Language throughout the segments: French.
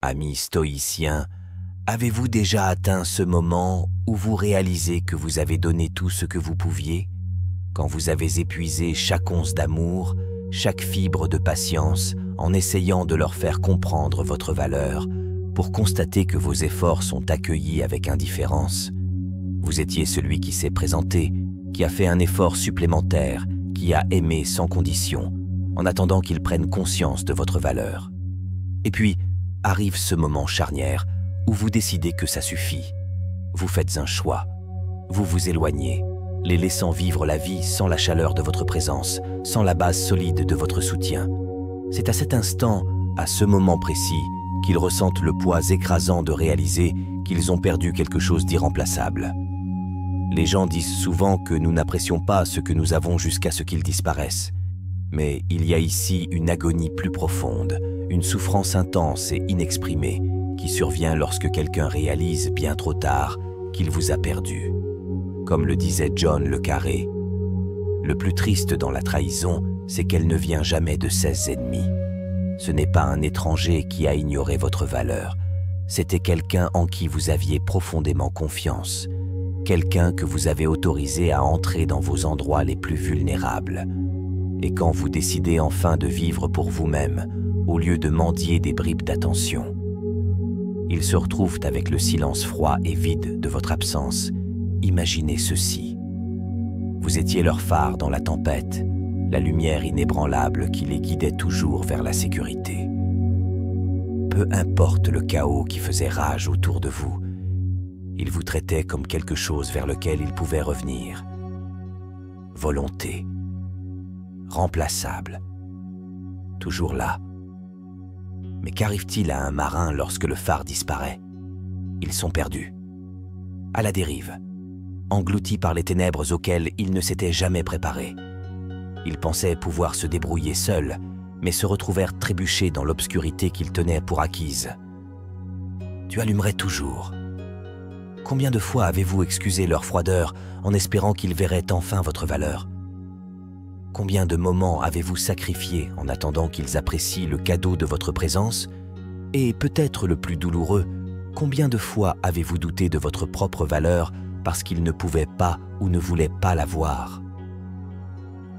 Amis stoïciens, avez-vous déjà atteint ce moment où vous réalisez que vous avez donné tout ce que vous pouviez, quand vous avez épuisé chaque once d'amour, chaque fibre de patience, en essayant de leur faire comprendre votre valeur, pour constater que vos efforts sont accueillis avec indifférence? Vous étiez celui qui s'est présenté, qui a fait un effort supplémentaire, qui a aimé sans condition, en attendant qu'ils prennent conscience de votre valeur. Et puis, arrive ce moment charnière où vous décidez que ça suffit. Vous faites un choix. Vous vous éloignez, les laissant vivre la vie sans la chaleur de votre présence, sans la base solide de votre soutien. C'est à cet instant, à ce moment précis, qu'ils ressentent le poids écrasant de réaliser qu'ils ont perdu quelque chose d'irremplaçable. Les gens disent souvent que nous n'apprécions pas ce que nous avons jusqu'à ce qu'ils disparaissent. Mais il y a ici une agonie plus profonde, une souffrance intense et inexprimée qui survient lorsque quelqu'un réalise bien trop tard qu'il vous a perdu. Comme le disait John le Carré, le plus triste dans la trahison, c'est qu'elle ne vient jamais de ses ennemis. Ce n'est pas un étranger qui a ignoré votre valeur, c'était quelqu'un en qui vous aviez profondément confiance, quelqu'un que vous avez autorisé à entrer dans vos endroits les plus vulnérables. Et quand vous décidez enfin de vivre pour vous-même, au lieu de mendier des bribes d'attention, ils se retrouvent avec le silence froid et vide de votre absence. Imaginez ceci. Vous étiez leur phare dans la tempête, la lumière inébranlable qui les guidait toujours vers la sécurité. Peu importe le chaos qui faisait rage autour de vous, ils vous traitaient comme quelque chose vers lequel ils pouvaient revenir. Volonté. Remplaçable. Toujours là. Mais qu'arrive-t-il à un marin lorsque le phare disparaît? Ils sont perdus. À la dérive. Engloutis par les ténèbres auxquelles ils ne s'étaient jamais préparés. Ils pensaient pouvoir se débrouiller seuls, mais se retrouvèrent trébuchés dans l'obscurité qu'ils tenaient pour acquise. Tu allumerais toujours. Combien de fois avez-vous excusé leur froideur en espérant qu'ils verraient enfin votre valeur? Combien de moments avez-vous sacrifié en attendant qu'ils apprécient le cadeau de votre présence? Et peut-être le plus douloureux, combien de fois avez-vous douté de votre propre valeur parce qu'ils ne pouvaient pas ou ne voulaient pas la voir?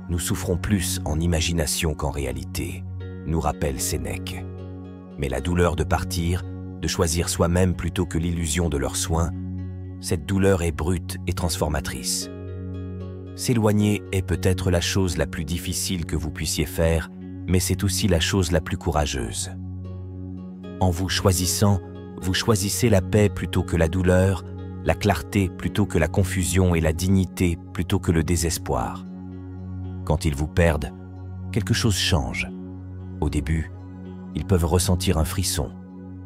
Nous souffrons plus en imagination qu'en réalité, nous rappelle Sénèque. Mais la douleur de partir, de choisir soi-même plutôt que l'illusion de leurs soins, cette douleur est brute et transformatrice. S'éloigner est peut-être la chose la plus difficile que vous puissiez faire, mais c'est aussi la chose la plus courageuse. En vous choisissant, vous choisissez la paix plutôt que la douleur, la clarté plutôt que la confusion et la dignité plutôt que le désespoir. Quand ils vous perdent, quelque chose change. Au début, ils peuvent ressentir un frisson,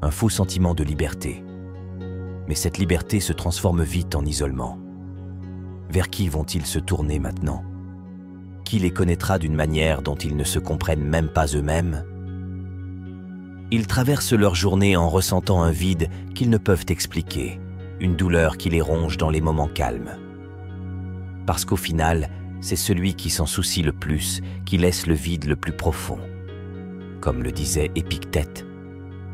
un faux sentiment de liberté. Mais cette liberté se transforme vite en isolement. Vers qui vont-ils se tourner maintenant? Qui les connaîtra d'une manière dont ils ne se comprennent même pas eux-mêmes? Ils traversent leur journée en ressentant un vide qu'ils ne peuvent expliquer, une douleur qui les ronge dans les moments calmes. Parce qu'au final, c'est celui qui s'en soucie le plus qui laisse le vide le plus profond. Comme le disait Épictète,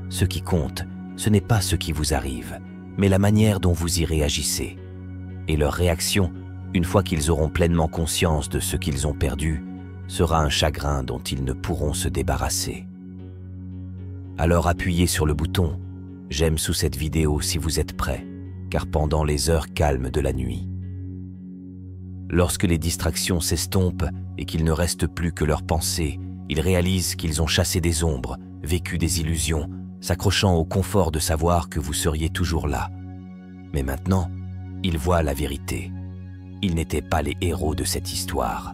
ce qui compte, ce n'est pas ce qui vous arrive, mais la manière dont vous y réagissez. Et leur réaction, une fois qu'ils auront pleinement conscience de ce qu'ils ont perdu, sera un chagrin dont ils ne pourront se débarrasser. Alors appuyez sur le bouton « J'aime » sous cette vidéo si vous êtes prêts, car pendant les heures calmes de la nuit, lorsque les distractions s'estompent et qu'il ne reste plus que leurs pensées, ils réalisent qu'ils ont chassé des ombres, vécu des illusions, s'accrochant au confort de savoir que vous seriez toujours là. Mais maintenant, ils voient la vérité. Ils n'étaient pas les héros de cette histoire.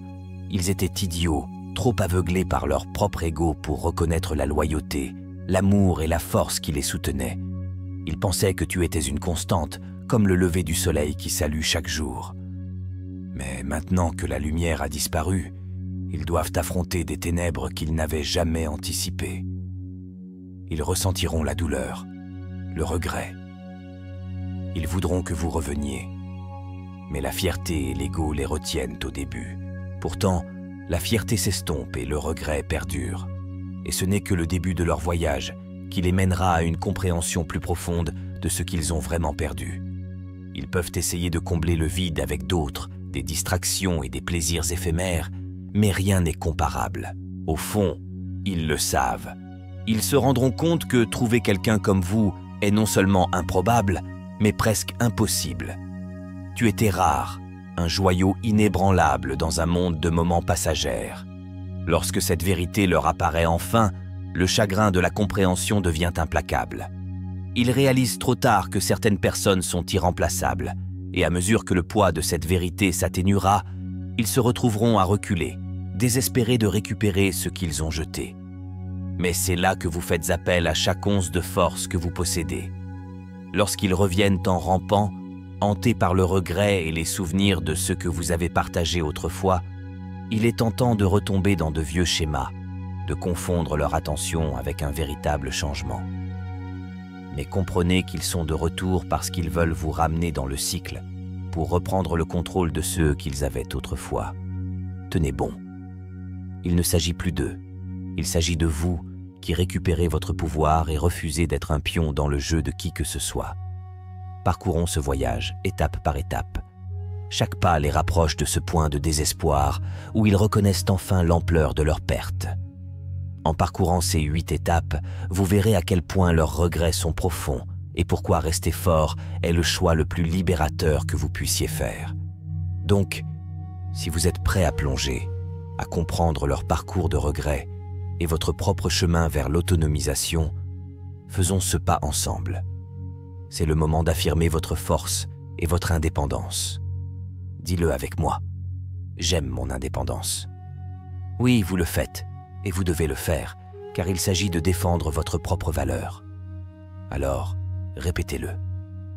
Ils étaient idiots, trop aveuglés par leur propre ego pour reconnaître la loyauté, l'amour et la force qui les soutenaient. Ils pensaient que tu étais une constante, comme le lever du soleil qui salue chaque jour. Mais maintenant que la lumière a disparu, ils doivent affronter des ténèbres qu'ils n'avaient jamais anticipées. Ils ressentiront la douleur, le regret. Ils voudront que vous reveniez. Mais la fierté et l'ego les retiennent au début. Pourtant, la fierté s'estompe et le regret perdure. Et ce n'est que le début de leur voyage qui les mènera à une compréhension plus profonde de ce qu'ils ont vraiment perdu. Ils peuvent essayer de combler le vide avec d'autres, des distractions et des plaisirs éphémères, mais rien n'est comparable. Au fond, ils le savent. Ils se rendront compte que trouver quelqu'un comme vous est non seulement improbable, mais presque impossible. Tu étais rare, un joyau inébranlable dans un monde de moments passagers. Lorsque cette vérité leur apparaît enfin, le chagrin de la compréhension devient implacable. Ils réalisent trop tard que certaines personnes sont irremplaçables, et à mesure que le poids de cette vérité s'atténuera, ils se retrouveront à reculer, désespérés de récupérer ce qu'ils ont jeté. Mais c'est là que vous faites appel à chaque once de force que vous possédez. Lorsqu'ils reviennent en rampant, hantés par le regret et les souvenirs de ce que vous avez partagé autrefois, il est tentant de retomber dans de vieux schémas, de confondre leur attention avec un véritable changement. Mais comprenez qu'ils sont de retour parce qu'ils veulent vous ramener dans le cycle, pour reprendre le contrôle de ceux qu'ils avaient autrefois. Tenez bon. Il ne s'agit plus d'eux. Il s'agit de vous qui récupérez votre pouvoir et refusez d'être un pion dans le jeu de qui que ce soit. Parcourons ce voyage, étape par étape. Chaque pas les rapproche de ce point de désespoir où ils reconnaissent enfin l'ampleur de leur perte. En parcourant ces 8 étapes, vous verrez à quel point leurs regrets sont profonds et pourquoi rester fort est le choix le plus libérateur que vous puissiez faire. Donc, si vous êtes prêt à plonger, à comprendre leur parcours de regrets et votre propre chemin vers l'autonomisation, faisons ce pas ensemble. C'est le moment d'affirmer votre force et votre indépendance. Dis-le avec moi. J'aime mon indépendance. Oui, vous le faites. Et vous devez le faire, car il s'agit de défendre votre propre valeur. Alors, répétez-le.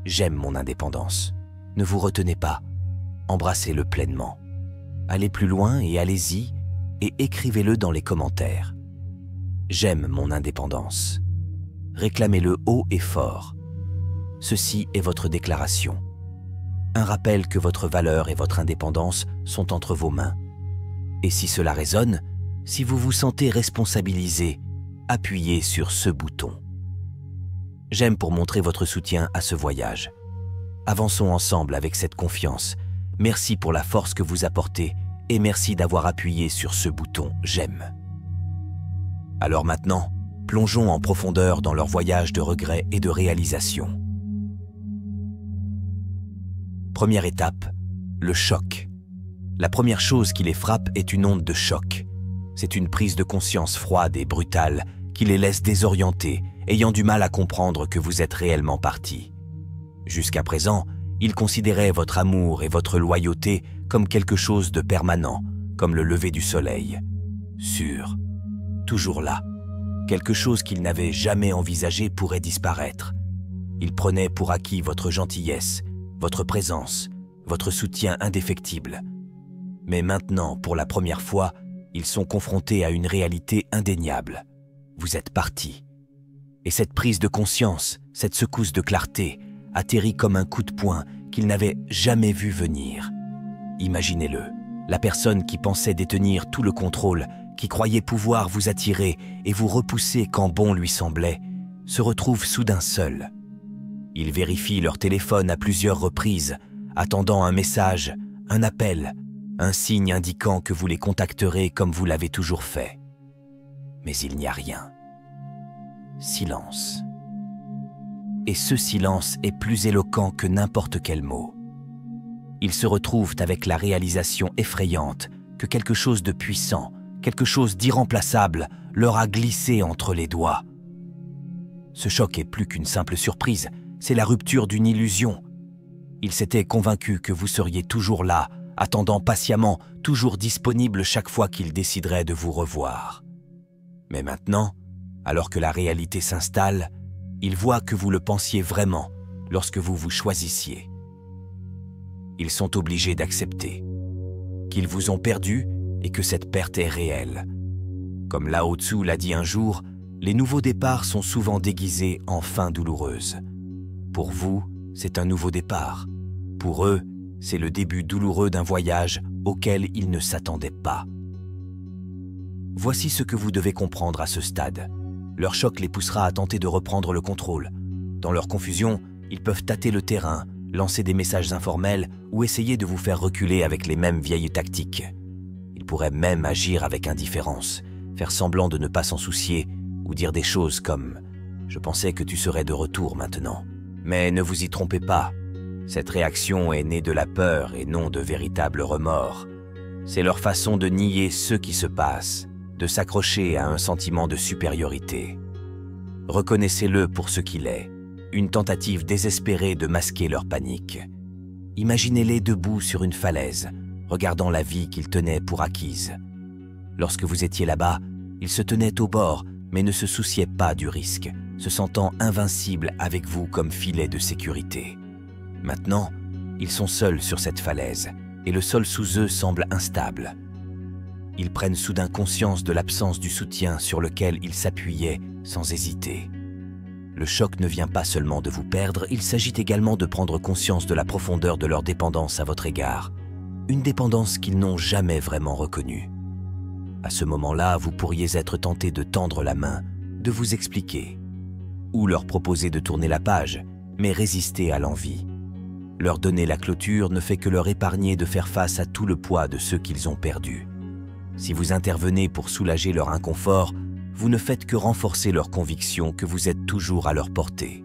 J'aime mon indépendance. Ne vous retenez pas. Embrassez-le pleinement. Allez plus loin et allez-y, et écrivez-le dans les commentaires. J'aime mon indépendance. Réclamez-le haut et fort. Ceci est votre déclaration. Un rappel que votre valeur et votre indépendance sont entre vos mains. Et si cela résonne, si vous vous sentez responsabilisé, appuyez sur ce bouton. J'aime pour montrer votre soutien à ce voyage. Avançons ensemble avec cette confiance. Merci pour la force que vous apportez et merci d'avoir appuyé sur ce bouton « J'aime ». Alors maintenant, plongeons en profondeur dans leur voyage de regrets et de réalisation. Première étape, le choc. La première chose qui les frappe est une onde de choc. C'est une prise de conscience froide et brutale qui les laisse désorientés, ayant du mal à comprendre que vous êtes réellement partis. Jusqu'à présent, ils considéraient votre amour et votre loyauté comme quelque chose de permanent, comme le lever du soleil. Sûr, toujours là. Quelque chose qu'ils n'avaient jamais envisagé pourrait disparaître. Ils prenaient pour acquis votre gentillesse, votre présence, votre soutien indéfectible. Mais maintenant, pour la première fois, ils sont confrontés à une réalité indéniable. Vous êtes partis. Et cette prise de conscience, cette secousse de clarté, atterrit comme un coup de poing qu'ils n'avaient jamais vu venir. Imaginez-le, la personne qui pensait détenir tout le contrôle, qui croyait pouvoir vous attirer et vous repousser quand bon lui semblait, se retrouve soudain seul. Ils vérifient leur téléphone à plusieurs reprises, attendant un message, un appel, un signe indiquant que vous les contacterez comme vous l'avez toujours fait. Mais il n'y a rien. Silence. Et ce silence est plus éloquent que n'importe quel mot. Ils se retrouvent avec la réalisation effrayante que quelque chose de puissant, quelque chose d'irremplaçable leur a glissé entre les doigts. Ce choc est plus qu'une simple surprise, c'est la rupture d'une illusion. Ils s'étaient convaincus que vous seriez toujours là, attendant patiemment, toujours disponible chaque fois qu'ils décideraient de vous revoir. Mais maintenant, alors que la réalité s'installe, ils voient que vous le pensiez vraiment lorsque vous vous choisissiez. Ils sont obligés d'accepter qu'ils vous ont perdu et que cette perte est réelle. Comme Lao Tzu l'a dit un jour, les nouveaux départs sont souvent déguisés en fins douloureuses. Pour vous, c'est un nouveau départ. Pour eux, c'est le début douloureux d'un voyage auquel ils ne s'attendaient pas. Voici ce que vous devez comprendre à ce stade. Leur choc les poussera à tenter de reprendre le contrôle. Dans leur confusion, ils peuvent tâter le terrain, lancer des messages informels ou essayer de vous faire reculer avec les mêmes vieilles tactiques. Ils pourraient même agir avec indifférence, faire semblant de ne pas s'en soucier ou dire des choses comme « Je pensais que tu serais de retour maintenant ». Mais ne vous y trompez pas, cette réaction est née de la peur et non de véritables remords. C'est leur façon de nier ce qui se passe, de s'accrocher à un sentiment de supériorité. Reconnaissez-le pour ce qu'il est, une tentative désespérée de masquer leur panique. Imaginez-les debout sur une falaise, regardant la vie qu'ils tenaient pour acquise. Lorsque vous étiez là-bas, ils se tenaient au bord, mais ne se souciaient pas du risque, se sentant invincibles avec vous comme filet de sécurité. Maintenant, ils sont seuls sur cette falaise, et le sol sous eux semble instable. Ils prennent soudain conscience de l'absence du soutien sur lequel ils s'appuyaient sans hésiter. Le choc ne vient pas seulement de vous perdre, il s'agit également de prendre conscience de la profondeur de leur dépendance à votre égard, une dépendance qu'ils n'ont jamais vraiment reconnue. À ce moment-là, vous pourriez être tenté de tendre la main, de vous expliquer, ou leur proposer de tourner la page, mais résister à l'envie. Leur donner la clôture ne fait que leur épargner de faire face à tout le poids de ceux qu'ils ont perdus. Si vous intervenez pour soulager leur inconfort, vous ne faites que renforcer leur conviction que vous êtes toujours à leur portée.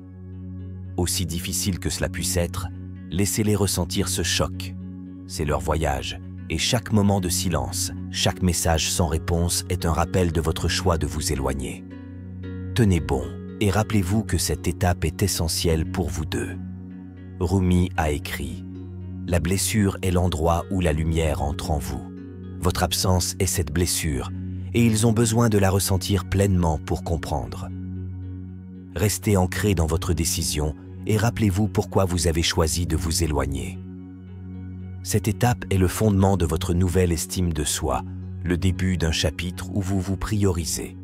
Aussi difficile que cela puisse être, laissez-les ressentir ce choc. C'est leur voyage, et chaque moment de silence, chaque message sans réponse est un rappel de votre choix de vous éloigner. Tenez bon, et rappelez-vous que cette étape est essentielle pour vous deux. Rumi a écrit « La blessure est l'endroit où la lumière entre en vous. Votre absence est cette blessure, et ils ont besoin de la ressentir pleinement pour comprendre. Restez ancré dans votre décision et rappelez-vous pourquoi vous avez choisi de vous éloigner. Cette étape est le fondement de votre nouvelle estime de soi, le début d'un chapitre où vous vous priorisez.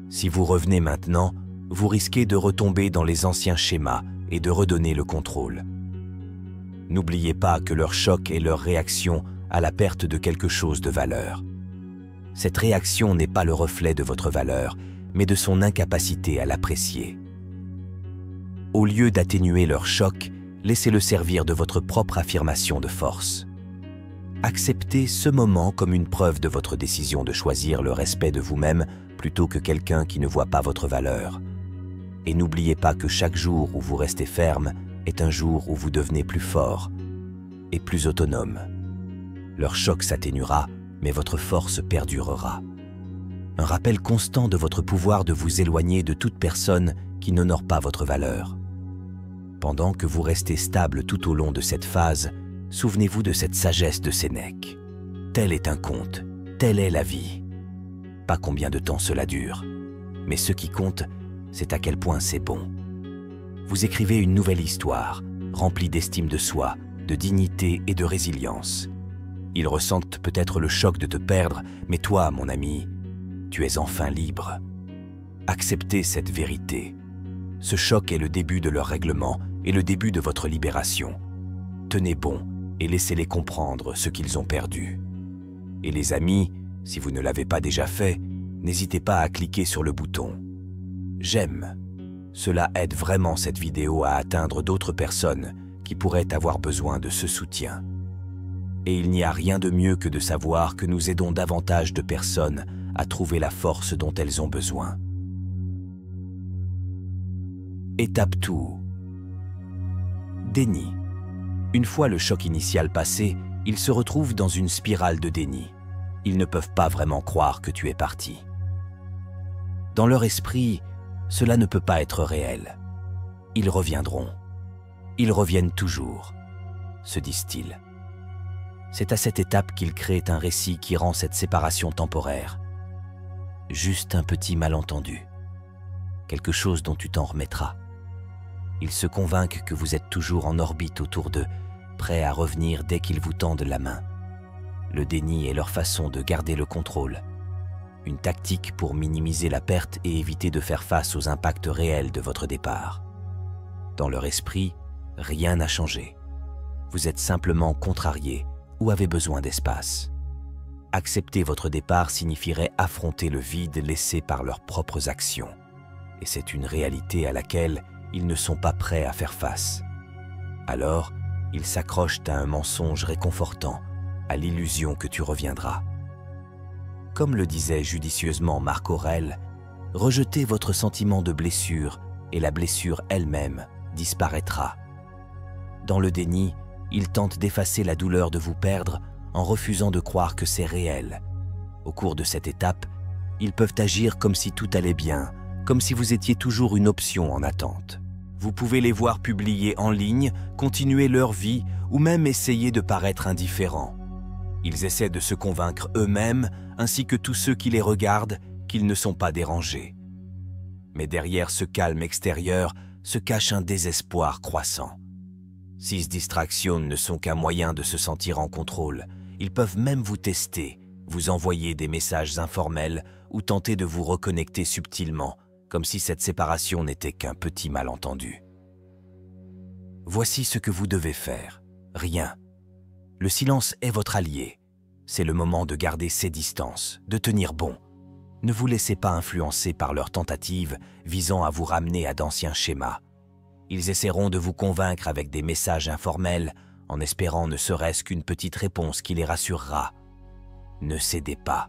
Si vous revenez maintenant, vous risquez de retomber dans les anciens schémas et de redonner le contrôle. N'oubliez pas que leur choc est leur réaction à la perte de quelque chose de valeur. Cette réaction n'est pas le reflet de votre valeur, mais de son incapacité à l'apprécier. Au lieu d'atténuer leur choc, laissez-le servir de votre propre affirmation de force. Acceptez ce moment comme une preuve de votre décision de choisir le respect de vous-même plutôt que quelqu'un qui ne voit pas votre valeur. Et n'oubliez pas que chaque jour où vous restez ferme est un jour où vous devenez plus fort et plus autonome. Leur choc s'atténuera, mais votre force perdurera. Un rappel constant de votre pouvoir de vous éloigner de toute personne qui n'honore pas votre valeur. Pendant que vous restez stable tout au long de cette phase, souvenez-vous de cette sagesse de Sénèque. Tel est un conte, telle est la vie. Pas combien de temps cela dure, mais ce qui compte, c'est à quel point c'est bon. Vous écrivez une nouvelle histoire, remplie d'estime de soi, de dignité et de résilience. Ils ressentent peut-être le choc de te perdre, mais toi, mon ami, tu es enfin libre. Acceptez cette vérité. Ce choc est le début de leur règlement et le début de votre libération. Tenez bon et laissez-les comprendre ce qu'ils ont perdu. Et les amis, si vous ne l'avez pas déjà fait, n'hésitez pas à cliquer sur le bouton « J'aime ». Cela aide vraiment cette vidéo à atteindre d'autres personnes qui pourraient avoir besoin de ce soutien. Et il n'y a rien de mieux que de savoir que nous aidons davantage de personnes à trouver la force dont elles ont besoin. Étape 2. Déni. Une fois le choc initial passé, ils se retrouvent dans une spirale de déni. Ils ne peuvent pas vraiment croire que tu es parti. Dans leur esprit, cela ne peut pas être réel. Ils reviendront. Ils reviennent toujours, se disent-ils. C'est à cette étape qu'ils créent un récit qui rend cette séparation temporaire. Juste un petit malentendu. Quelque chose dont tu t'en remettras. Ils se convainquent que vous êtes toujours en orbite autour d'eux, prêts à revenir dès qu'ils vous tendent la main. Le déni est leur façon de garder le contrôle. Une tactique pour minimiser la perte et éviter de faire face aux impacts réels de votre départ. Dans leur esprit, rien n'a changé. Vous êtes simplement contrarié ou avez besoin d'espace. Accepter votre départ signifierait affronter le vide laissé par leurs propres actions. Et c'est une réalité à laquelle ils ne sont pas prêts à faire face. Alors, ils s'accrochent à un mensonge réconfortant, à l'illusion que tu reviendras. Comme le disait judicieusement Marc Aurèle, rejetez votre sentiment de blessure et la blessure elle-même disparaîtra. Dans le déni, ils tentent d'effacer la douleur de vous perdre en refusant de croire que c'est réel. Au cours de cette étape, ils peuvent agir comme si tout allait bien, comme si vous étiez toujours une option en attente. Vous pouvez les voir publier en ligne, continuer leur vie ou même essayer de paraître indifférents. Ils essaient de se convaincre eux-mêmes, ainsi que tous ceux qui les regardent, qu'ils ne sont pas dérangés. Mais derrière ce calme extérieur se cache un désespoir croissant. Ces distractions ne sont qu'un moyen de se sentir en contrôle. Ils peuvent même vous tester, vous envoyer des messages informels ou tenter de vous reconnecter subtilement, comme si cette séparation n'était qu'un petit malentendu. Voici ce que vous devez faire. Rien. Le silence est votre allié. C'est le moment de garder ses distances, de tenir bon. Ne vous laissez pas influencer par leurs tentatives visant à vous ramener à d'anciens schémas. Ils essaieront de vous convaincre avec des messages informels en espérant ne serait-ce qu'une petite réponse qui les rassurera. Ne cédez pas.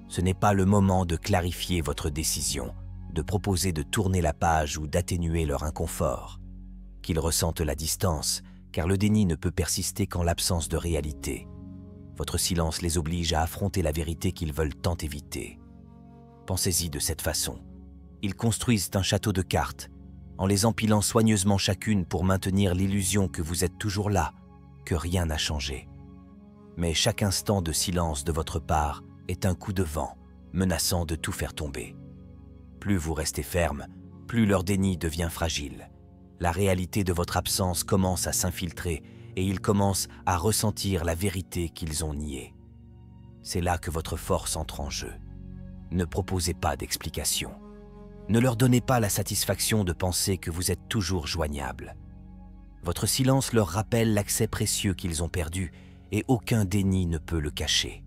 Ce n'est pas le moment de clarifier votre décision, de proposer de tourner la page ou d'atténuer leur inconfort. Qu'ils ressentent la distance, car le déni ne peut persister qu'en l'absence de réalité. Votre silence les oblige à affronter la vérité qu'ils veulent tant éviter. Pensez-y de cette façon. Ils construisent un château de cartes, en les empilant soigneusement chacune pour maintenir l'illusion que vous êtes toujours là, que rien n'a changé. Mais chaque instant de silence de votre part est un coup de vent, menaçant de tout faire tomber. Plus vous restez ferme, plus leur déni devient fragile. La réalité de votre absence commence à s'infiltrer et ils commencent à ressentir la vérité qu'ils ont niée. C'est là que votre force entre en jeu. Ne proposez pas d'explication. Ne leur donnez pas la satisfaction de penser que vous êtes toujours joignable. Votre silence leur rappelle l'accès précieux qu'ils ont perdu et aucun déni ne peut le cacher.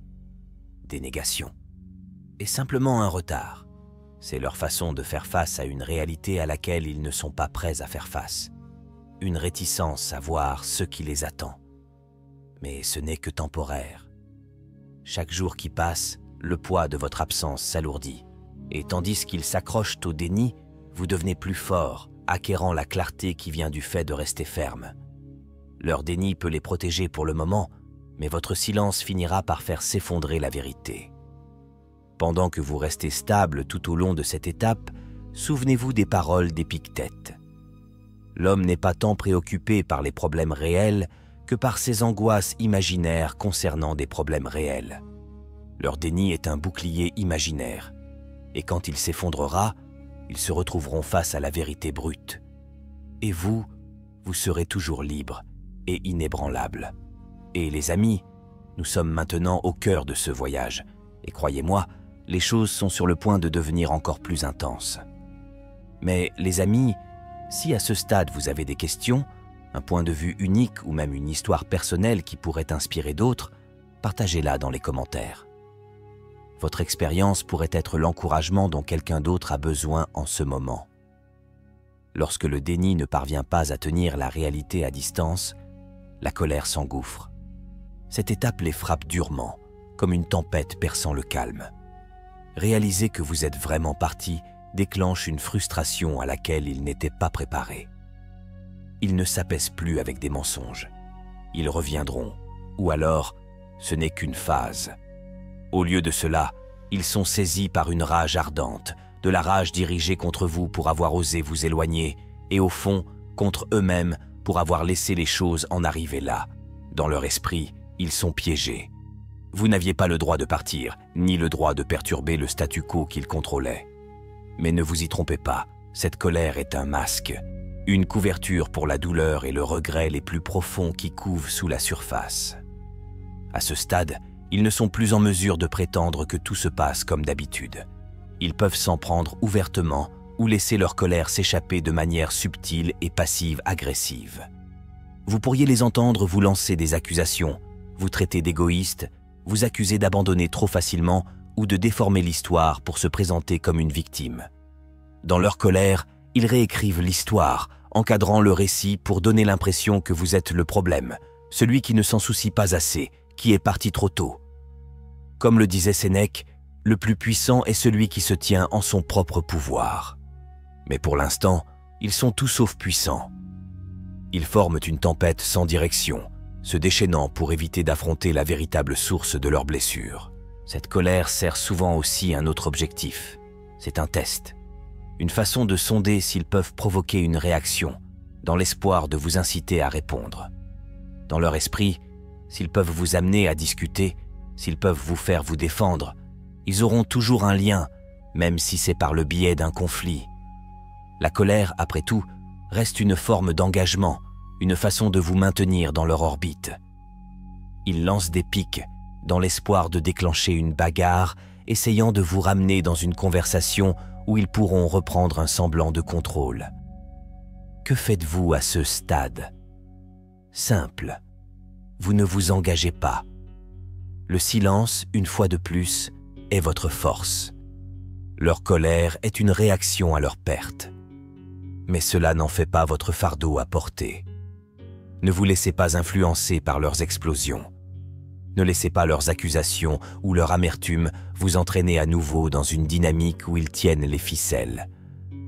Des négations. Et simplement un retard. C'est leur façon de faire face à une réalité à laquelle ils ne sont pas prêts à faire face. Une réticence à voir ce qui les attend. Mais ce n'est que temporaire. Chaque jour qui passe, le poids de votre absence s'alourdit. Et tandis qu'ils s'accrochent au déni, vous devenez plus fort, acquérant la clarté qui vient du fait de rester ferme. Leur déni peut les protéger pour le moment, mais votre silence finira par faire s'effondrer la vérité. Pendant que vous restez stable tout au long de cette étape, souvenez-vous des paroles d'Épictète. L'homme n'est pas tant préoccupé par les problèmes réels que par ses angoisses imaginaires concernant des problèmes réels. Leur déni est un bouclier imaginaire. Et quand il s'effondrera, ils se retrouveront face à la vérité brute. Et vous serez toujours libre et inébranlable. Et les amis, nous sommes maintenant au cœur de ce voyage. Et croyez-moi, les choses sont sur le point de devenir encore plus intenses. Mais les amis, si à ce stade vous avez des questions, un point de vue unique ou même une histoire personnelle qui pourrait inspirer d'autres, partagez-la dans les commentaires. Votre expérience pourrait être l'encouragement dont quelqu'un d'autre a besoin en ce moment. Lorsque le déni ne parvient pas à tenir la réalité à distance, la colère s'engouffre. Cette étape les frappe durement, comme une tempête perçant le calme. Réaliser que vous êtes vraiment parti déclenche une frustration à laquelle ils n'étaient pas préparés. Ils ne s'apaisent plus avec des mensonges. Ils reviendront, ou alors ce n'est qu'une phase. Au lieu de cela, ils sont saisis par une rage ardente, de la rage dirigée contre vous pour avoir osé vous éloigner, et au fond, contre eux-mêmes pour avoir laissé les choses en arriver là. Dans leur esprit, ils sont piégés. Vous n'aviez pas le droit de partir, ni le droit de perturber le statu quo qu'ils contrôlaient. Mais ne vous y trompez pas, cette colère est un masque, une couverture pour la douleur et le regret les plus profonds qui couvent sous la surface. À ce stade, ils ne sont plus en mesure de prétendre que tout se passe comme d'habitude. Ils peuvent s'en prendre ouvertement ou laisser leur colère s'échapper de manière subtile et passive-agressive. Vous pourriez les entendre vous lancer des accusations, vous traiter d'égoïste, vous accusez d'abandonner trop facilement ou de déformer l'histoire pour se présenter comme une victime. Dans leur colère, ils réécrivent l'histoire, encadrant le récit pour donner l'impression que vous êtes le problème, celui qui ne s'en soucie pas assez, qui est parti trop tôt. Comme le disait Sénèque, le plus puissant est celui qui se tient en son propre pouvoir. Mais pour l'instant, ils sont tout sauf puissants. Ils forment une tempête sans direction, se déchaînant pour éviter d'affronter la véritable source de leurs blessures. Cette colère sert souvent aussi un autre objectif. C'est un test. Une façon de sonder s'ils peuvent provoquer une réaction, dans l'espoir de vous inciter à répondre. Dans leur esprit, s'ils peuvent vous amener à discuter, s'ils peuvent vous faire vous défendre, ils auront toujours un lien, même si c'est par le biais d'un conflit. La colère, après tout, reste une forme d'engagement, une façon de vous maintenir dans leur orbite. Ils lancent des pics, dans l'espoir de déclencher une bagarre, essayant de vous ramener dans une conversation où ils pourront reprendre un semblant de contrôle. Que faites-vous à ce stade? Simple. Vous ne vous engagez pas. Le silence, une fois de plus, est votre force. Leur colère est une réaction à leur perte. Mais cela n'en fait pas votre fardeau à porter. Ne vous laissez pas influencer par leurs explosions. Ne laissez pas leurs accusations ou leur amertume vous entraîner à nouveau dans une dynamique où ils tiennent les ficelles.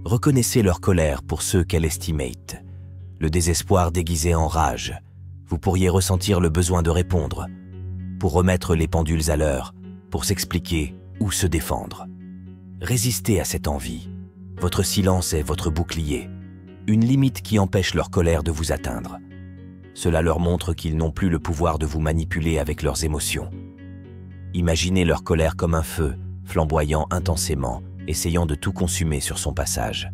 Reconnaissez leur colère pour ceux qu'elle estimate. Le désespoir déguisé en rage. Vous pourriez ressentir le besoin de répondre, pour remettre les pendules à l'heure, pour s'expliquer ou se défendre. Résistez à cette envie. Votre silence est votre bouclier, une limite qui empêche leur colère de vous atteindre. Cela leur montre qu'ils n'ont plus le pouvoir de vous manipuler avec leurs émotions. Imaginez leur colère comme un feu, flamboyant intensément, essayant de tout consumer sur son passage.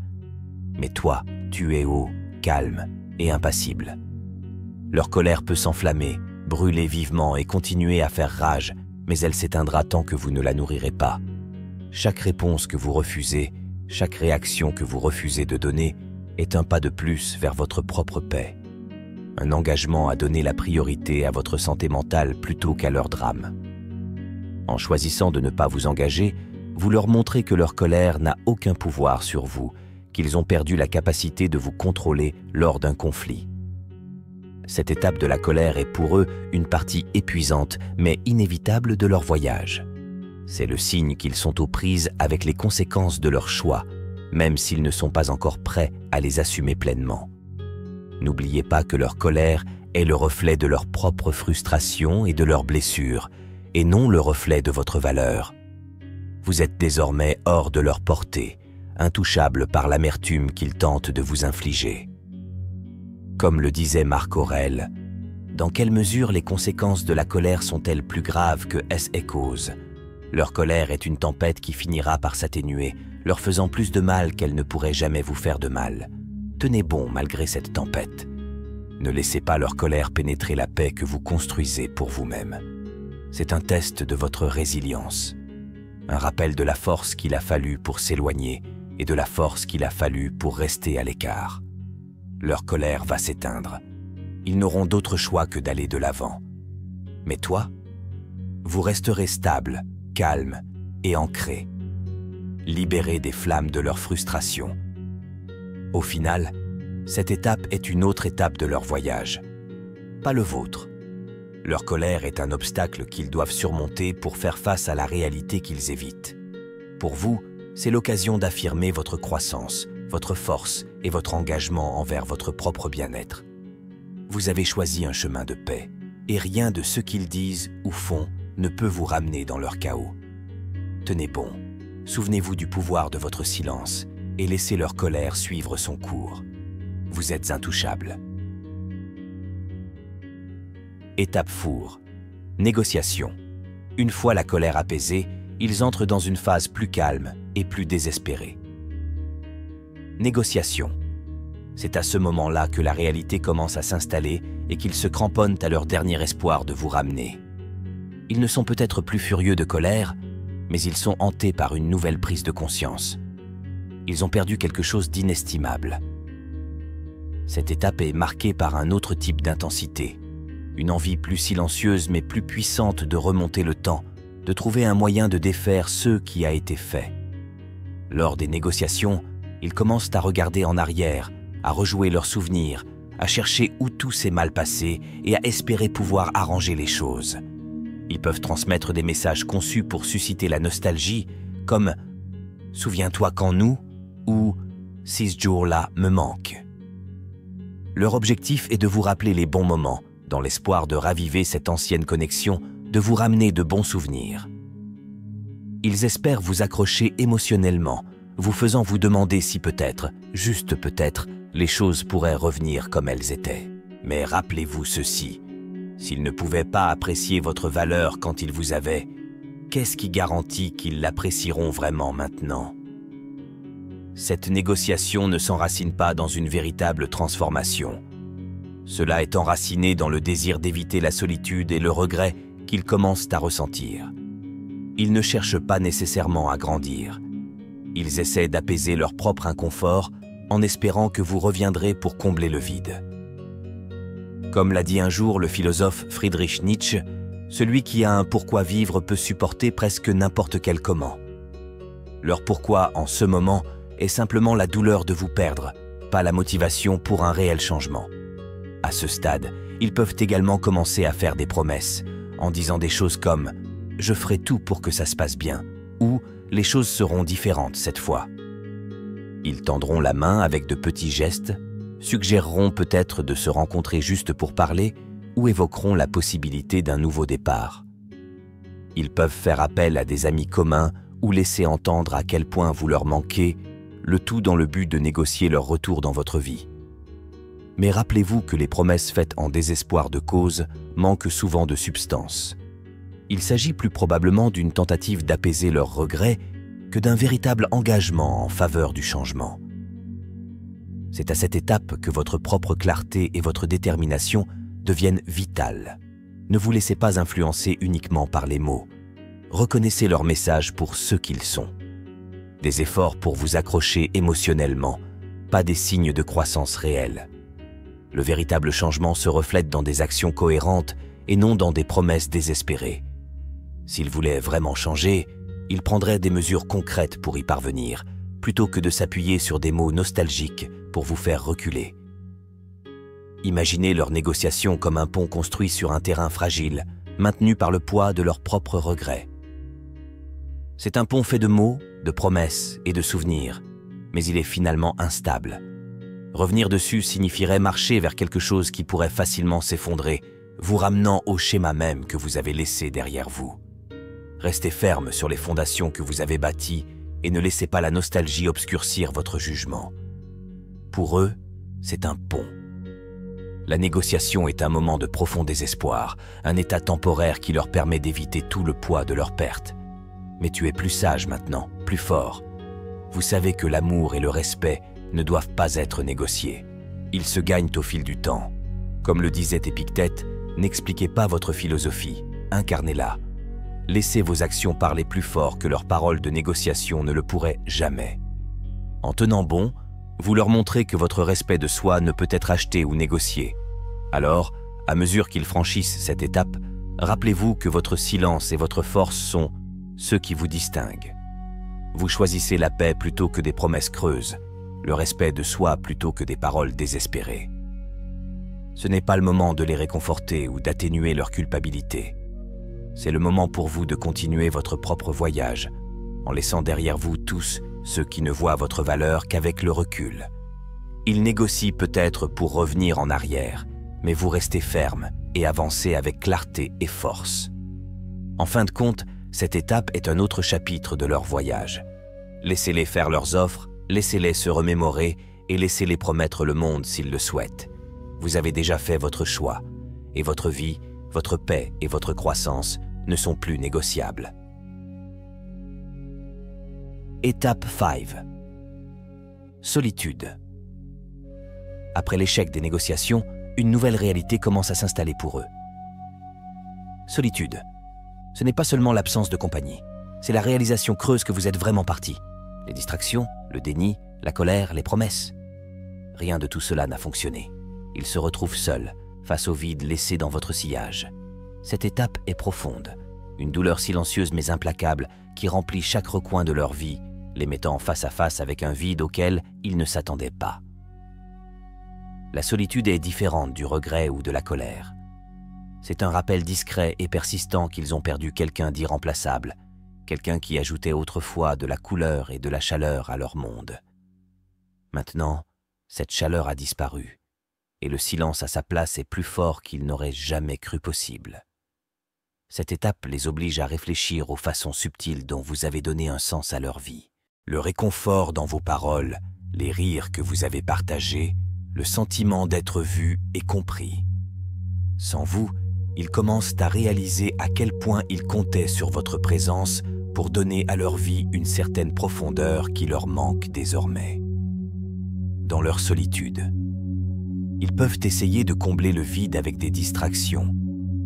Mais toi, tu es haut, calme et impassible. Leur colère peut s'enflammer, brûler vivement et continuer à faire rage, mais elle s'éteindra tant que vous ne la nourrirez pas. Chaque réponse que vous refusez, chaque réaction que vous refusez de donner est un pas de plus vers votre propre paix. Un engagement à donner la priorité à votre santé mentale plutôt qu'à leur drame. En choisissant de ne pas vous engager, vous leur montrez que leur colère n'a aucun pouvoir sur vous, qu'ils ont perdu la capacité de vous contrôler lors d'un conflit. Cette étape de la colère est pour eux une partie épuisante mais inévitable de leur voyage. C'est le signe qu'ils sont aux prises avec les conséquences de leur choix, même s'ils ne sont pas encore prêts à les assumer pleinement. N'oubliez pas que leur colère est le reflet de leur propre frustration et de leurs blessures, et non le reflet de votre valeur. Vous êtes désormais hors de leur portée, intouchables par l'amertume qu'ils tentent de vous infliger. Comme le disait Marc Aurèle, dans quelle mesure les conséquences de la colère sont-elles plus graves que est cause? Leur colère est une tempête qui finira par s'atténuer, leur faisant plus de mal qu'elle ne pourrait jamais vous faire de mal. Tenez bon malgré cette tempête. Ne laissez pas leur colère pénétrer la paix que vous construisez pour vous-même. C'est un test de votre résilience, un rappel de la force qu'il a fallu pour s'éloigner et de la force qu'il a fallu pour rester à l'écart. Leur colère va s'éteindre. Ils n'auront d'autre choix que d'aller de l'avant. Mais toi, vous resterez stable, calme et ancré, libérés des flammes de leur frustration. Au final, cette étape est une autre étape de leur voyage, pas le vôtre. Leur colère est un obstacle qu'ils doivent surmonter pour faire face à la réalité qu'ils évitent. Pour vous, c'est l'occasion d'affirmer votre croissance, votre force et votre engagement envers votre propre bien-être. Vous avez choisi un chemin de paix, et rien de ce qu'ils disent ou font ne peut vous ramener dans leur chaos. Tenez bon, souvenez-vous du pouvoir de votre silence et laissez leur colère suivre son cours. Vous êtes intouchables. Étape four. Négociation. Une fois la colère apaisée, ils entrent dans une phase plus calme et plus désespérée. Négociation. C'est à ce moment-là que la réalité commence à s'installer et qu'ils se cramponnent à leur dernier espoir de vous ramener. Ils ne sont peut-être plus furieux de colère, mais ils sont hantés par une nouvelle prise de conscience. Ils ont perdu quelque chose d'inestimable. Cette étape est marquée par un autre type d'intensité, une envie plus silencieuse mais plus puissante de remonter le temps, de trouver un moyen de défaire ce qui a été fait. Lors des négociations, ils commencent à regarder en arrière, à rejouer leurs souvenirs, à chercher où tout s'est mal passé et à espérer pouvoir arranger les choses. Ils peuvent transmettre des messages conçus pour susciter la nostalgie, comme « Souviens-toi quand nous » ou « Si ce jour-là me manque ». Leur objectif est de vous rappeler les bons moments, dans l'espoir de raviver cette ancienne connexion, de vous ramener de bons souvenirs. Ils espèrent vous accrocher émotionnellement, vous faisant vous demander si peut-être, juste peut-être, les choses pourraient revenir comme elles étaient. Mais rappelez-vous ceci, s'ils ne pouvaient pas apprécier votre valeur quand ils vous avaient, qu'est-ce qui garantit qu'ils l'apprécieront vraiment maintenant? Cette négociation ne s'enracine pas dans une véritable transformation. Cela est enraciné dans le désir d'éviter la solitude et le regret qu'ils commencent à ressentir. Ils ne cherchent pas nécessairement à grandir. Ils essaient d'apaiser leur propre inconfort en espérant que vous reviendrez pour combler le vide. Comme l'a dit un jour le philosophe Friedrich Nietzsche, celui qui a un pourquoi vivre peut supporter presque n'importe quel comment. Leur pourquoi en ce moment est simplement la douleur de vous perdre, pas la motivation pour un réel changement. À ce stade, ils peuvent également commencer à faire des promesses, en disant des choses comme « Je ferai tout pour que ça se passe bien » ou « Les choses seront différentes cette fois ». Ils tendront la main avec de petits gestes, suggéreront peut-être de se rencontrer juste pour parler ou évoqueront la possibilité d'un nouveau départ. Ils peuvent faire appel à des amis communs ou laisser entendre à quel point vous leur manquez, le tout dans le but de négocier leur retour dans votre vie. Mais rappelez-vous que les promesses faites en désespoir de cause manquent souvent de substance. Il s'agit plus probablement d'une tentative d'apaiser leurs regrets que d'un véritable engagement en faveur du changement. C'est à cette étape que votre propre clarté et votre détermination deviennent vitales. Ne vous laissez pas influencer uniquement par les mots. Reconnaissez leurs messages pour ce qu'ils sont. Des efforts pour vous accrocher émotionnellement, pas des signes de croissance réelle. Le véritable changement se reflète dans des actions cohérentes et non dans des promesses désespérées. S'ils voulaient vraiment changer, ils prendraient des mesures concrètes pour y parvenir, plutôt que de s'appuyer sur des mots nostalgiques pour vous faire reculer. Imaginez leurs négociations comme un pont construit sur un terrain fragile, maintenu par le poids de leurs propres regrets. C'est un pont fait de mots, de promesses et de souvenirs, mais il est finalement instable. Revenir dessus signifierait marcher vers quelque chose qui pourrait facilement s'effondrer, vous ramenant au schéma même que vous avez laissé derrière vous. Restez ferme sur les fondations que vous avez bâties et ne laissez pas la nostalgie obscurcir votre jugement. Pour eux, c'est un pont. La négociation est un moment de profond désespoir, un état temporaire qui leur permet d'éviter tout le poids de leur perte. Mais tu es plus sage maintenant, plus fort. Vous savez que l'amour et le respect ne doivent pas être négociés. Ils se gagnent au fil du temps. Comme le disait Épictète, n'expliquez pas votre philosophie, incarnez-la. Laissez vos actions parler plus fort que leurs paroles de négociation ne le pourraient jamais. En tenant bon, vous leur montrez que votre respect de soi ne peut être acheté ou négocié. Alors, à mesure qu'ils franchissent cette étape, rappelez-vous que votre silence et votre force sont ceux qui vous distinguent. Vous choisissez la paix plutôt que des promesses creuses, le respect de soi plutôt que des paroles désespérées. Ce n'est pas le moment de les réconforter ou d'atténuer leur culpabilité. C'est le moment pour vous de continuer votre propre voyage, en laissant derrière vous tous ceux qui ne voient votre valeur qu'avec le recul. Ils négocient peut-être pour revenir en arrière, mais vous restez ferme et avancez avec clarté et force. En fin de compte, cette étape est un autre chapitre de leur voyage. Laissez-les faire leurs offres, laissez-les se remémorer et laissez-les promettre le monde s'ils le souhaitent. Vous avez déjà fait votre choix, et votre vie, votre paix et votre croissance ne sont plus négociables. Étape 5. Solitude. Après l'échec des négociations, une nouvelle réalité commence à s'installer pour eux. Solitude. Ce n'est pas seulement l'absence de compagnie, c'est la réalisation creuse que vous êtes vraiment parti. Les distractions, le déni, la colère, les promesses. Rien de tout cela n'a fonctionné. Ils se retrouvent seuls, face au vide laissé dans votre sillage. Cette étape est profonde, une douleur silencieuse mais implacable qui remplit chaque recoin de leur vie, les mettant face à face avec un vide auquel ils ne s'attendaient pas. La solitude est différente du regret ou de la colère. C'est un rappel discret et persistant qu'ils ont perdu quelqu'un d'irremplaçable, quelqu'un qui ajoutait autrefois de la couleur et de la chaleur à leur monde. Maintenant, cette chaleur a disparu, et le silence à sa place est plus fort qu'ils n'auraient jamais cru possible. Cette étape les oblige à réfléchir aux façons subtiles dont vous avez donné un sens à leur vie. Le réconfort dans vos paroles, les rires que vous avez partagés, le sentiment d'être vu et compris. Sans vous, ils commencent à réaliser à quel point ils comptaient sur votre présence pour donner à leur vie une certaine profondeur qui leur manque désormais. Dans leur solitude, ils peuvent essayer de combler le vide avec des distractions.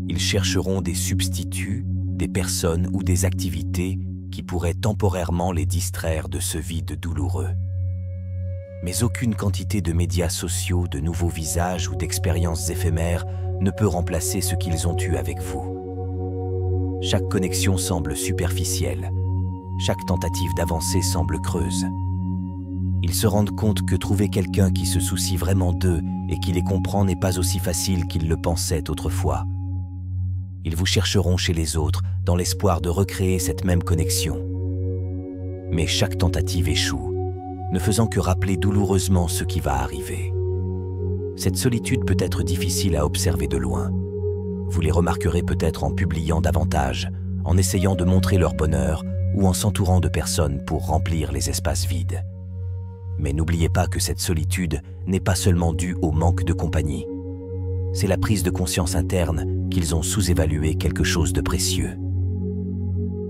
Ils chercheront des substituts, des personnes ou des activités qui pourraient temporairement les distraire de ce vide douloureux. Mais aucune quantité de médias sociaux, de nouveaux visages ou d'expériences éphémères ne peut remplacer ce qu'ils ont eu avec vous. Chaque connexion semble superficielle, chaque tentative d'avancer semble creuse. Ils se rendent compte que trouver quelqu'un qui se soucie vraiment d'eux et qui les comprend n'est pas aussi facile qu'ils le pensaient autrefois. Ils vous chercheront chez les autres dans l'espoir de recréer cette même connexion. Mais chaque tentative échoue, ne faisant que rappeler douloureusement ce qui va arriver. Cette solitude peut être difficile à observer de loin. Vous les remarquerez peut-être en publiant davantage, en essayant de montrer leur bonheur ou en s'entourant de personnes pour remplir les espaces vides. Mais n'oubliez pas que cette solitude n'est pas seulement due au manque de compagnie. C'est la prise de conscience interne qu'ils ont sous-évalué quelque chose de précieux.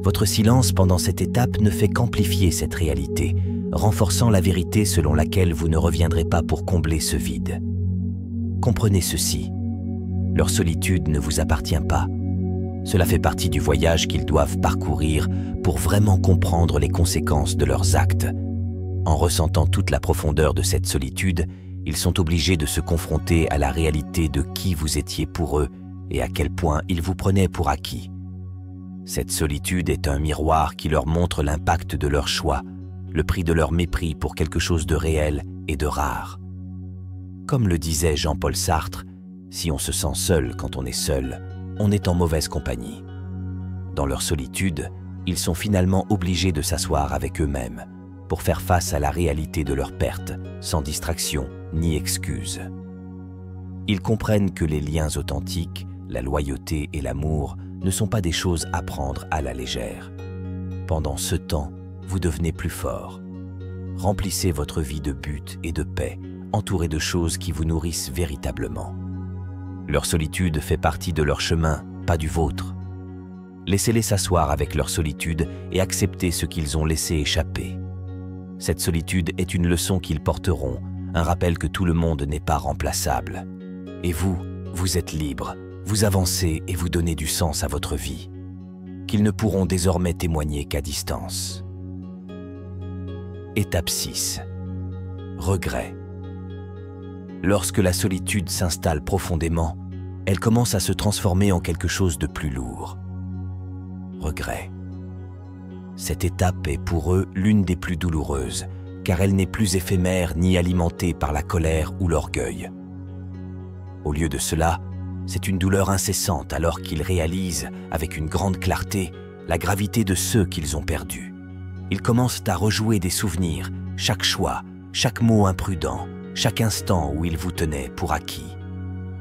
Votre silence pendant cette étape ne fait qu'amplifier cette réalité, renforçant la vérité selon laquelle vous ne reviendrez pas pour combler ce vide. Comprenez ceci, leur solitude ne vous appartient pas. Cela fait partie du voyage qu'ils doivent parcourir pour vraiment comprendre les conséquences de leurs actes. En ressentant toute la profondeur de cette solitude, ils sont obligés de se confronter à la réalité de qui vous étiez pour eux et à quel point ils vous prenaient pour acquis. Cette solitude est un miroir qui leur montre l'impact de leurs choix, le prix de leur mépris pour quelque chose de réel et de rare. Comme le disait Jean-Paul Sartre, si on se sent seul quand on est seul, on est en mauvaise compagnie. Dans leur solitude, ils sont finalement obligés de s'asseoir avec eux-mêmes pour faire face à la réalité de leur perte, sans distraction ni excuse. Ils comprennent que les liens authentiques, la loyauté et l'amour ne sont pas des choses à prendre à la légère. Pendant ce temps, vous devenez plus fort. Remplissez votre vie de buts et de paix, entourés de choses qui vous nourrissent véritablement. Leur solitude fait partie de leur chemin, pas du vôtre. Laissez-les s'asseoir avec leur solitude et acceptez ce qu'ils ont laissé échapper. Cette solitude est une leçon qu'ils porteront, un rappel que tout le monde n'est pas remplaçable. Et vous, vous êtes libre, vous avancez et vous donnez du sens à votre vie, qu'ils ne pourront désormais témoigner qu'à distance. Étape 6. Regret. Lorsque la solitude s'installe profondément, elle commence à se transformer en quelque chose de plus lourd. Regret. Cette étape est pour eux l'une des plus douloureuses, car elle n'est plus éphémère ni alimentée par la colère ou l'orgueil. Au lieu de cela, c'est une douleur incessante alors qu'ils réalisent, avec une grande clarté, la gravité de ceux qu'ils ont perdus. Ils commencent à rejouer des souvenirs, chaque choix, chaque mot imprudent, chaque instant où ils vous tenaient pour acquis.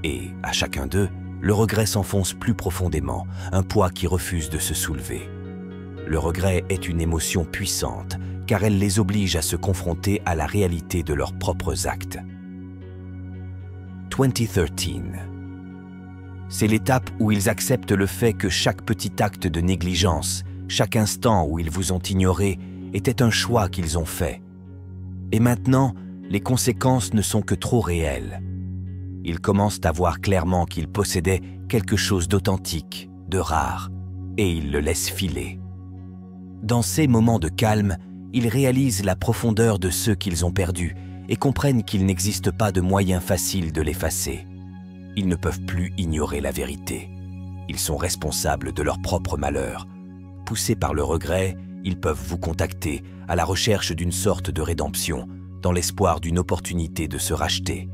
Et, à chacun d'eux, le regret s'enfonce plus profondément, un poids qui refuse de se soulever. Le regret est une émotion puissante, car elle les oblige à se confronter à la réalité de leurs propres actes. 2013. C'est l'étape où ils acceptent le fait que chaque petit acte de négligence, chaque instant où ils vous ont ignoré, était un choix qu'ils ont fait. Et maintenant, les conséquences ne sont que trop réelles. Ils commencent à voir clairement qu'ils possédaient quelque chose d'authentique, de rare, et ils le laissent filer. Dans ces moments de calme, ils réalisent la profondeur de ceux qu'ils ont perdus et comprennent qu'il n'existe pas de moyen facile de l'effacer. Ils ne peuvent plus ignorer la vérité. Ils sont responsables de leur propre malheur. Poussés par le regret, ils peuvent vous contacter à la recherche d'une sorte de rédemption, dans l'espoir d'une opportunité de se racheter.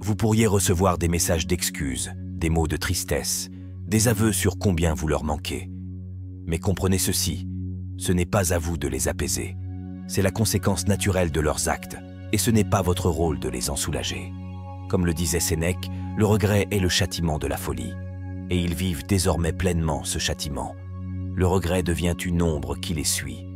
Vous pourriez recevoir des messages d'excuses, des mots de tristesse, des aveux sur combien vous leur manquez. Mais comprenez ceci, ce n'est pas à vous de les apaiser. C'est la conséquence naturelle de leurs actes, et ce n'est pas votre rôle de les en soulager. Comme le disait Sénèque, le regret est le châtiment de la folie, et ils vivent désormais pleinement ce châtiment. Le regret devient une ombre qui les suit,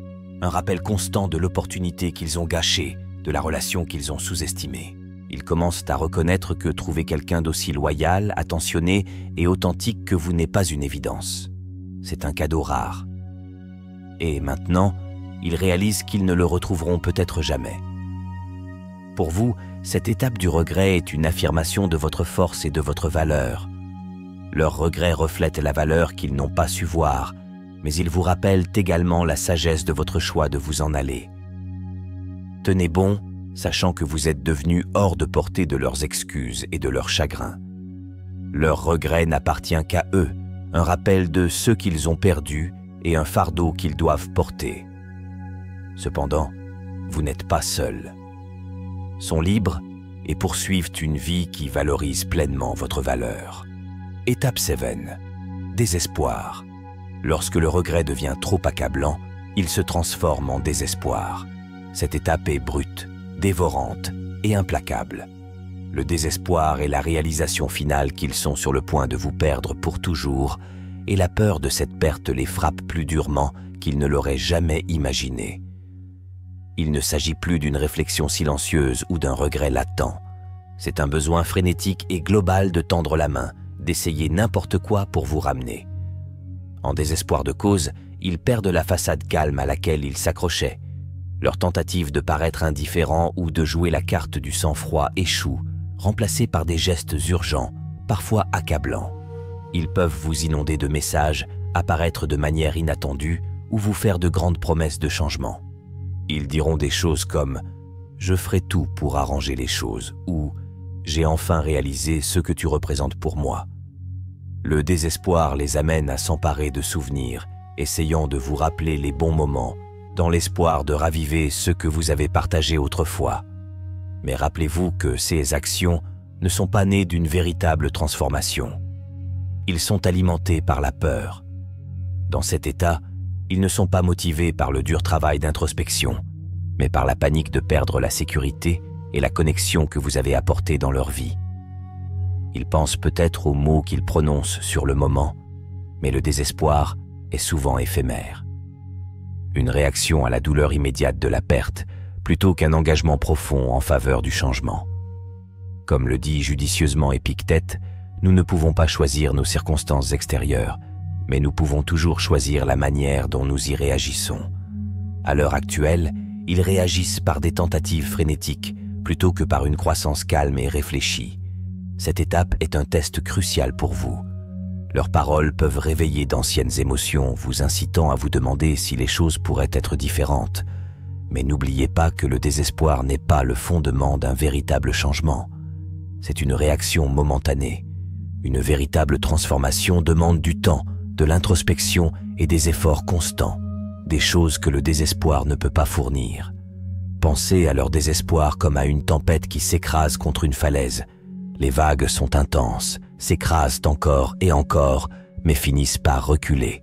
un rappel constant de l'opportunité qu'ils ont gâchée, de la relation qu'ils ont sous-estimée. Ils commencent à reconnaître que trouver quelqu'un d'aussi loyal, attentionné et authentique que vous n'est pas une évidence. C'est un cadeau rare. Et maintenant, ils réalisent qu'ils ne le retrouveront peut-être jamais. Pour vous, cette étape du regret est une affirmation de votre force et de votre valeur. Leurs regrets reflètent la valeur qu'ils n'ont pas su voir, mais ils vous rappellent également la sagesse de votre choix de vous en aller. Tenez bon, sachant que vous êtes devenus hors de portée de leurs excuses et de leurs chagrins. Leur regret n'appartient qu'à eux, un rappel de ceux qu'ils ont perdus et un fardeau qu'ils doivent porter. Cependant, vous n'êtes pas seuls. Sont libres et poursuivent une vie qui valorise pleinement votre valeur. Étape 7. Désespoir. Lorsque le regret devient trop accablant, il se transforme en désespoir. Cette étape est brute, dévorante et implacable. Le désespoir est la réalisation finale qu'ils sont sur le point de vous perdre pour toujours, et la peur de cette perte les frappe plus durement qu'ils ne l'auraient jamais imaginé. Il ne s'agit plus d'une réflexion silencieuse ou d'un regret latent. C'est un besoin frénétique et global de tendre la main, d'essayer n'importe quoi pour vous ramener. En désespoir de cause, ils perdent la façade calme à laquelle ils s'accrochaient. Leur tentative de paraître indifférent ou de jouer la carte du sang-froid échoue, remplacée par des gestes urgents, parfois accablants. Ils peuvent vous inonder de messages, apparaître de manière inattendue ou vous faire de grandes promesses de changement. Ils diront des choses comme « Je ferai tout pour arranger les choses » ou « J'ai enfin réalisé ce que tu représentes pour moi ». Le désespoir les amène à s'emparer de souvenirs, essayant de vous rappeler les bons moments, dans l'espoir de raviver ce que vous avez partagé autrefois. Mais rappelez-vous que ces actions ne sont pas nées d'une véritable transformation. Ils sont alimentés par la peur. Dans cet état, ils ne sont pas motivés par le dur travail d'introspection, mais par la panique de perdre la sécurité et la connexion que vous avez apportée dans leur vie. Ils pensent peut-être aux mots qu'ils prononcent sur le moment, mais le désespoir est souvent éphémère. Une réaction à la douleur immédiate de la perte, plutôt qu'un engagement profond en faveur du changement. Comme le dit judicieusement Épictète, nous ne pouvons pas choisir nos circonstances extérieures, mais nous pouvons toujours choisir la manière dont nous y réagissons. À l'heure actuelle, ils réagissent par des tentatives frénétiques, plutôt que par une croissance calme et réfléchie. Cette étape est un test crucial pour vous. Leurs paroles peuvent réveiller d'anciennes émotions, vous incitant à vous demander si les choses pourraient être différentes. Mais n'oubliez pas que le désespoir n'est pas le fondement d'un véritable changement. C'est une réaction momentanée. Une véritable transformation demande du temps, de l'introspection et des efforts constants, des choses que le désespoir ne peut pas fournir. Pensez à leur désespoir comme à une tempête qui s'écrase contre une falaise. Les vagues sont intenses, s'écrasent encore et encore, mais finissent par reculer.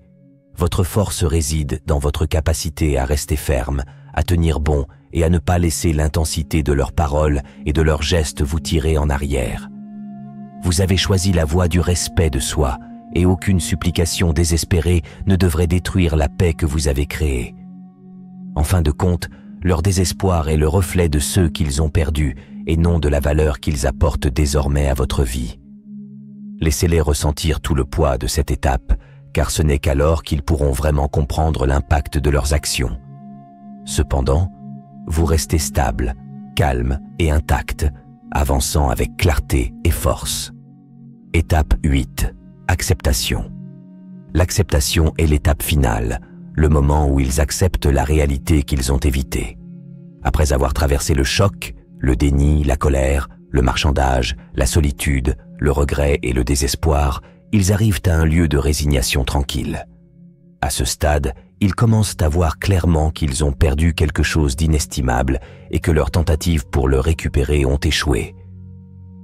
Votre force réside dans votre capacité à rester ferme, à tenir bon et à ne pas laisser l'intensité de leurs paroles et de leurs gestes vous tirer en arrière. Vous avez choisi la voie du respect de soi, et aucune supplication désespérée ne devrait détruire la paix que vous avez créée. En fin de compte, leur désespoir est le reflet de ceux qu'ils ont perdus et non de la valeur qu'ils apportent désormais à votre vie. Laissez-les ressentir tout le poids de cette étape, car ce n'est qu'alors qu'ils pourront vraiment comprendre l'impact de leurs actions. Cependant, vous restez stable, calme et intact, avançant avec clarté et force. Étape 8. Acceptation. L'acceptation est l'étape finale, le moment où ils acceptent la réalité qu'ils ont évitée. Après avoir traversé le choc, le déni, la colère, le marchandage, la solitude, le regret et le désespoir, ils arrivent à un lieu de résignation tranquille. À ce stade, ils commencent à voir clairement qu'ils ont perdu quelque chose d'inestimable et que leurs tentatives pour le récupérer ont échoué.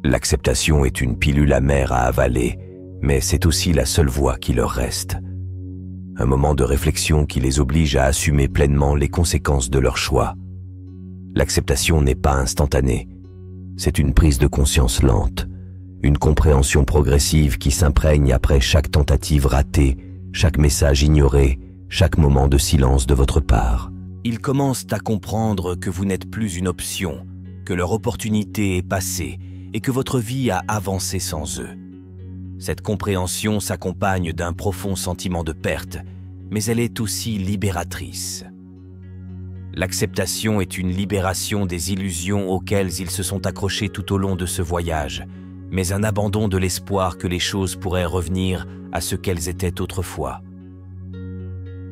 L'acceptation est une pilule amère à avaler, mais c'est aussi la seule voie qui leur reste. Un moment de réflexion qui les oblige à assumer pleinement les conséquences de leur choix. L'acceptation n'est pas instantanée. C'est une prise de conscience lente, une compréhension progressive qui s'imprègne après chaque tentative ratée, chaque message ignoré, chaque moment de silence de votre part. Ils commencent à comprendre que vous n'êtes plus une option, que leur opportunité est passée et que votre vie a avancé sans eux. Cette compréhension s'accompagne d'un profond sentiment de perte, mais elle est aussi libératrice. L'acceptation est une libération des illusions auxquelles ils se sont accrochés tout au long de ce voyage, mais un abandon de l'espoir que les choses pourraient revenir à ce qu'elles étaient autrefois.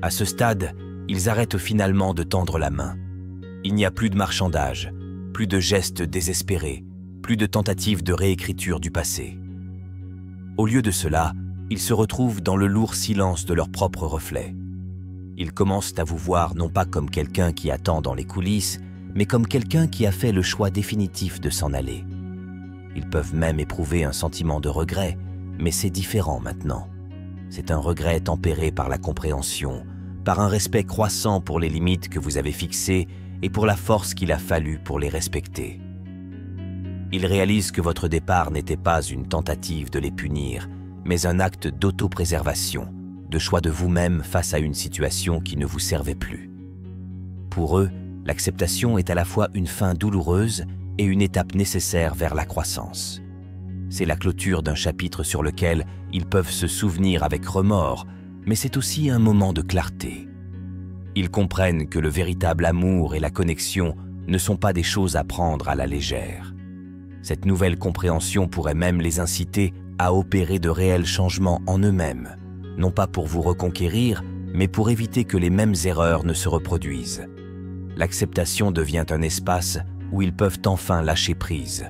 À ce stade, ils arrêtent finalement de tendre la main. Il n'y a plus de marchandage, plus de gestes désespérés, plus de tentatives de réécriture du passé. Au lieu de cela, ils se retrouvent dans le lourd silence de leur propre reflet. Ils commencent à vous voir non pas comme quelqu'un qui attend dans les coulisses, mais comme quelqu'un qui a fait le choix définitif de s'en aller. Ils peuvent même éprouver un sentiment de regret, mais c'est différent maintenant. C'est un regret tempéré par la compréhension, par un respect croissant pour les limites que vous avez fixées et pour la force qu'il a fallu pour les respecter. Ils réalisent que votre départ n'était pas une tentative de les punir, mais un acte d'autopréservation, de choix de vous-même face à une situation qui ne vous servait plus. Pour eux, l'acceptation est à la fois une fin douloureuse et une étape nécessaire vers la croissance. C'est la clôture d'un chapitre sur lequel ils peuvent se souvenir avec remords, mais c'est aussi un moment de clarté. Ils comprennent que le véritable amour et la connexion ne sont pas des choses à prendre à la légère. Cette nouvelle compréhension pourrait même les inciter à opérer de réels changements en eux-mêmes, non pas pour vous reconquérir, mais pour éviter que les mêmes erreurs ne se reproduisent. L'acceptation devient un espace où ils peuvent enfin lâcher prise,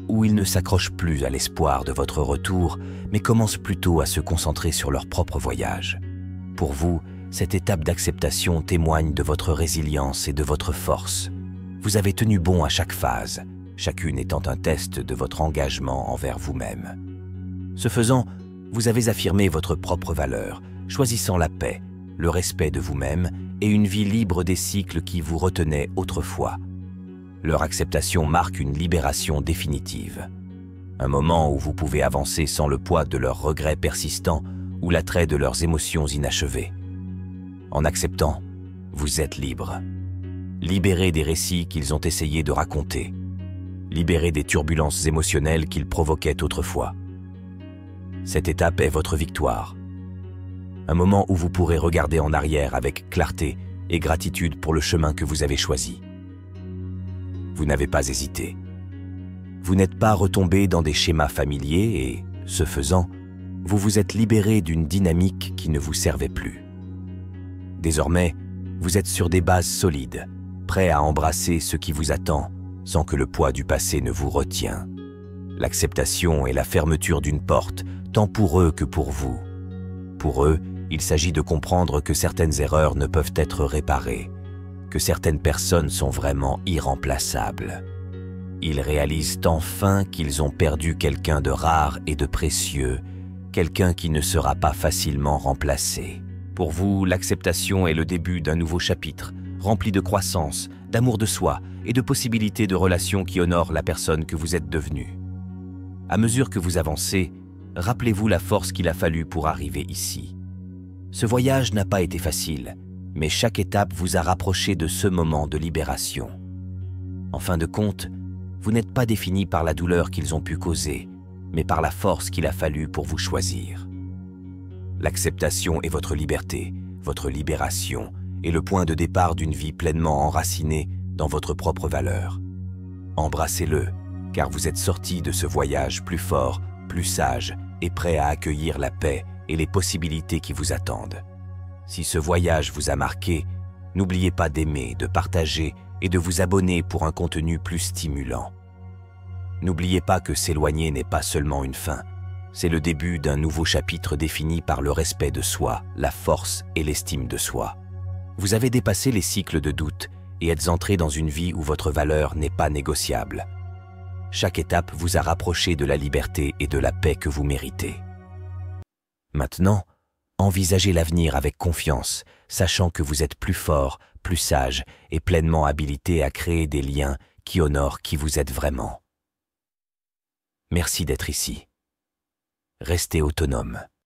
où ils ne s'accrochent plus à l'espoir de votre retour, mais commencent plutôt à se concentrer sur leur propre voyage. Pour vous, cette étape d'acceptation témoigne de votre résilience et de votre force. Vous avez tenu bon à chaque phase, chacune étant un test de votre engagement envers vous-même. Ce faisant, vous avez affirmé votre propre valeur, choisissant la paix, le respect de vous-même et une vie libre des cycles qui vous retenaient autrefois. Leur acceptation marque une libération définitive. Un moment où vous pouvez avancer sans le poids de leurs regrets persistants ou l'attrait de leurs émotions inachevées. En acceptant, vous êtes libre. Libérés des récits qu'ils ont essayé de raconter. Libérés des turbulences émotionnelles qu'ils provoquaient autrefois. Cette étape est votre victoire. Un moment où vous pourrez regarder en arrière avec clarté et gratitude pour le chemin que vous avez choisi. Vous n'avez pas hésité. Vous n'êtes pas retombé dans des schémas familiers et, ce faisant, vous vous êtes libéré d'une dynamique qui ne vous servait plus. Désormais, vous êtes sur des bases solides, prêts à embrasser ce qui vous attend, sans que le poids du passé ne vous retient. L'acceptation est la fermeture d'une porte, tant pour eux que pour vous. Pour eux, il s'agit de comprendre que certaines erreurs ne peuvent être réparées, que certaines personnes sont vraiment irremplaçables. Ils réalisent enfin qu'ils ont perdu quelqu'un de rare et de précieux, quelqu'un qui ne sera pas facilement remplacé. Pour vous, l'acceptation est le début d'un nouveau chapitre, rempli de croissance, d'amour de soi et de possibilités de relations qui honorent la personne que vous êtes devenue. À mesure que vous avancez, rappelez-vous la force qu'il a fallu pour arriver ici. Ce voyage n'a pas été facile, mais chaque étape vous a rapproché de ce moment de libération. En fin de compte, vous n'êtes pas défini par la douleur qu'ils ont pu causer, mais par la force qu'il a fallu pour vous choisir. L'acceptation est votre liberté, votre libération et le point de départ d'une vie pleinement enracinée dans votre propre valeur. Embrassez-le, car vous êtes sorti de ce voyage plus fort, plus sage et prêt à accueillir la paix et les possibilités qui vous attendent. Si ce voyage vous a marqué, n'oubliez pas d'aimer, de partager et de vous abonner pour un contenu plus stimulant. N'oubliez pas que s'éloigner n'est pas seulement une fin, c'est le début d'un nouveau chapitre défini par le respect de soi, la force et l'estime de soi. Vous avez dépassé les cycles de doute et êtes entré dans une vie où votre valeur n'est pas négociable. Chaque étape vous a rapproché de la liberté et de la paix que vous méritez. Maintenant, envisagez l'avenir avec confiance, sachant que vous êtes plus fort, plus sage et pleinement habilité à créer des liens qui honorent qui vous êtes vraiment. Merci d'être ici. Restez autonome.